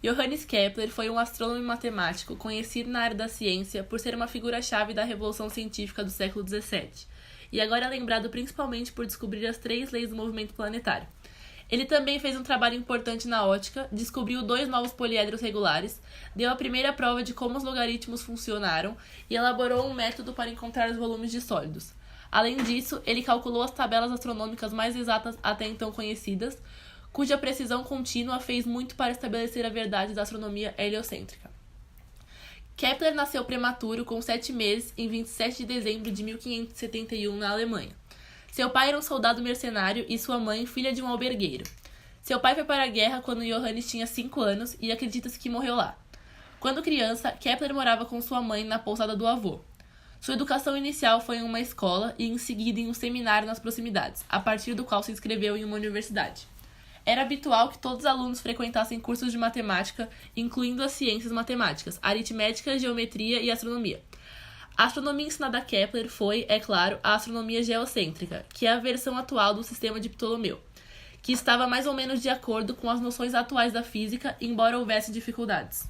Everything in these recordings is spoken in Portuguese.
Johannes Kepler foi um astrônomo e matemático conhecido na área da ciência por ser uma figura-chave da revolução científica do século XVII, e agora é lembrado principalmente por descobrir as 3 leis do movimento planetário. Ele também fez um trabalho importante na ótica, descobriu 2 novos poliedros regulares, deu a primeira prova de como os logaritmos funcionaram e elaborou um método para encontrar os volumes de sólidos. Além disso, ele calculou as tabelas astronômicas mais exatas até então conhecidas, cuja precisão contínua fez muito para estabelecer a verdade da astronomia heliocêntrica. Kepler nasceu prematuro, com 7 meses, em 27 de dezembro de 1571, na Alemanha. Seu pai era um soldado mercenário e sua mãe, filha de um albergueiro. Seu pai foi para a guerra quando Johannes tinha 5 anos e acredita-se que morreu lá. Quando criança, Kepler morava com sua mãe na pousada do avô. Sua educação inicial foi em uma escola e em seguida em um seminário nas proximidades, a partir do qual se inscreveu em uma universidade. Era habitual que todos os alunos frequentassem cursos de matemática, incluindo as ciências matemáticas, aritmética, geometria e astronomia. A astronomia ensinada a Kepler foi, é claro, a astronomia geocêntrica, que é a versão atual do sistema de Ptolomeu, que estava mais ou menos de acordo com as noções atuais da física, embora houvesse dificuldades.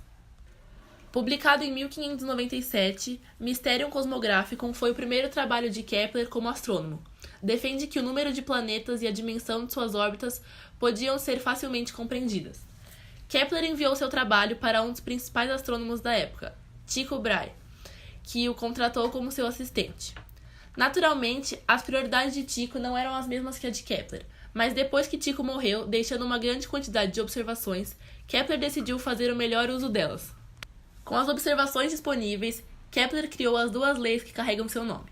Publicado em 1597, Mysterium Cosmographicum foi o primeiro trabalho de Kepler como astrônomo. Defende que o número de planetas e a dimensão de suas órbitas podiam ser facilmente compreendidas. Kepler enviou seu trabalho para um dos principais astrônomos da época, Tycho Brahe, que o contratou como seu assistente. Naturalmente, as prioridades de Tycho não eram as mesmas que a de Kepler, mas depois que Tycho morreu, deixando uma grande quantidade de observações, Kepler decidiu fazer o melhor uso delas. Com as observações disponíveis, Kepler criou as 2 leis que carregam seu nome.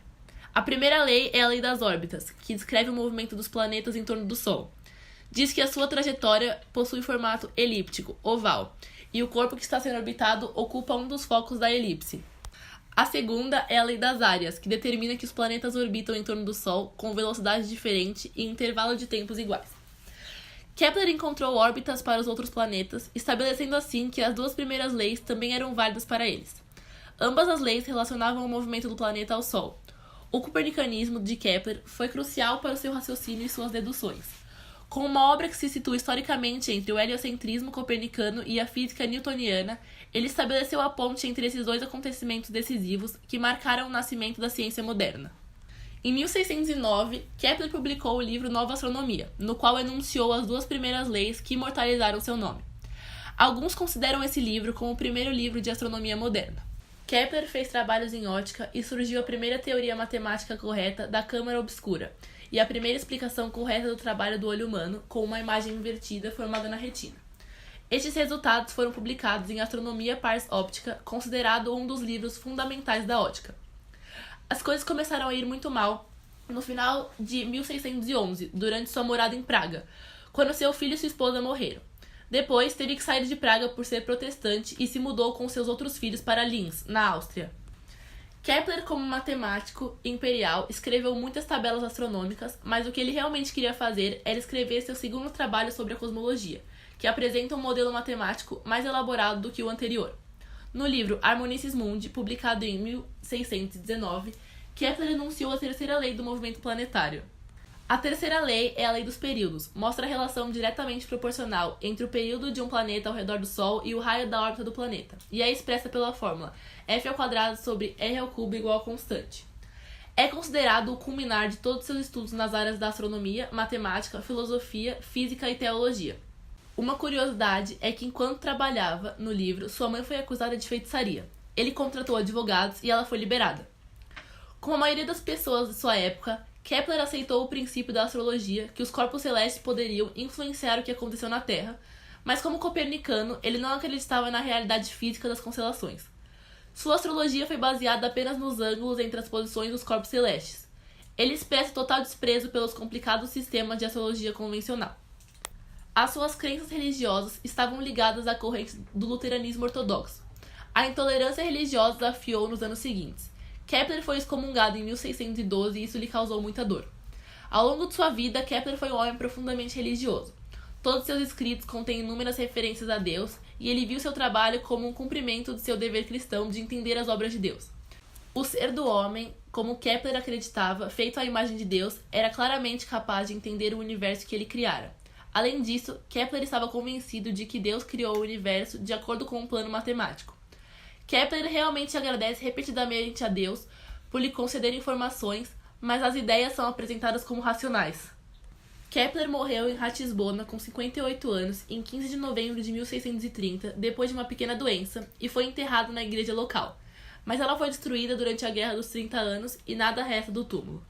A primeira lei é a lei das órbitas, que descreve o movimento dos planetas em torno do Sol. Diz que a sua trajetória possui formato elíptico, oval, e o corpo que está sendo orbitado ocupa um dos focos da elipse. A segunda é a lei das áreas, que determina que os planetas orbitam em torno do Sol com velocidade diferente e intervalo de tempos iguais. Kepler encontrou órbitas para os outros planetas, estabelecendo assim que as 2 primeiras leis também eram válidas para eles. Ambas as leis relacionavam o movimento do planeta ao Sol. O copernicanismo de Kepler foi crucial para o seu raciocínio e suas deduções. Com uma obra que se situa historicamente entre o heliocentrismo copernicano e a física newtoniana, ele estabeleceu a ponte entre esses 2 acontecimentos decisivos que marcaram o nascimento da ciência moderna. Em 1609, Kepler publicou o livro Nova Astronomia, no qual enunciou as 2 primeiras leis que imortalizaram seu nome. Alguns consideram esse livro como o primeiro livro de astronomia moderna. Kepler fez trabalhos em ótica e surgiu a primeira teoria matemática correta da câmara obscura e a primeira explicação correta do trabalho do olho humano com uma imagem invertida formada na retina. Estes resultados foram publicados em Astronomia Pars Optica, considerado um dos livros fundamentais da ótica. As coisas começaram a ir muito mal no final de 1611, durante sua morada em Praga, quando seu filho e sua esposa morreram. Depois, teve que sair de Praga por ser protestante e se mudou com seus outros filhos para Linz, na Áustria. Kepler, como matemático imperial, escreveu muitas tabelas astronômicas, mas o que ele realmente queria fazer era escrever seu segundo trabalho sobre a cosmologia, que apresenta um modelo matemático mais elaborado do que o anterior. No livro Harmonices Mundi, publicado em 1619, Kepler enunciou a terceira lei do movimento planetário. A terceira lei é a lei dos períodos, mostra a relação diretamente proporcional entre o período de um planeta ao redor do Sol e o raio da órbita do planeta, e é expressa pela fórmula F² sobre R³ igual a constante. É considerado o culminar de todos seus estudos nas áreas da astronomia, matemática, filosofia, física e teologia. Uma curiosidade é que, enquanto trabalhava no livro, sua mãe foi acusada de feitiçaria. Ele contratou advogados e ela foi liberada. Como a maioria das pessoas de sua época, Kepler aceitou o princípio da astrologia, que os corpos celestes poderiam influenciar o que aconteceu na Terra, mas como copernicano, ele não acreditava na realidade física das constelações. Sua astrologia foi baseada apenas nos ângulos entre as posições dos corpos celestes. Ele expressa total desprezo pelos complicados sistemas de astrologia convencional. As suas crenças religiosas estavam ligadas à corrente do luteranismo ortodoxo. A intolerância religiosa desafiou nos anos seguintes. Kepler foi excomungado em 1612 e isso lhe causou muita dor. Ao longo de sua vida, Kepler foi um homem profundamente religioso. Todos seus escritos contêm inúmeras referências a Deus e ele viu seu trabalho como um cumprimento de seu dever cristão de entender as obras de Deus. O ser do homem, como Kepler acreditava, feito à imagem de Deus, era claramente capaz de entender o universo que ele criara. Além disso, Kepler estava convencido de que Deus criou o universo de acordo com um plano matemático. Kepler realmente agradece repetidamente a Deus por lhe conceder informações, mas as ideias são apresentadas como racionais. Kepler morreu em Ratisbona com 58 anos em 15 de novembro de 1630, depois de uma pequena doença, e foi enterrado na igreja local. Mas ela foi destruída durante a Guerra dos 30 Anos e nada resta do túmulo.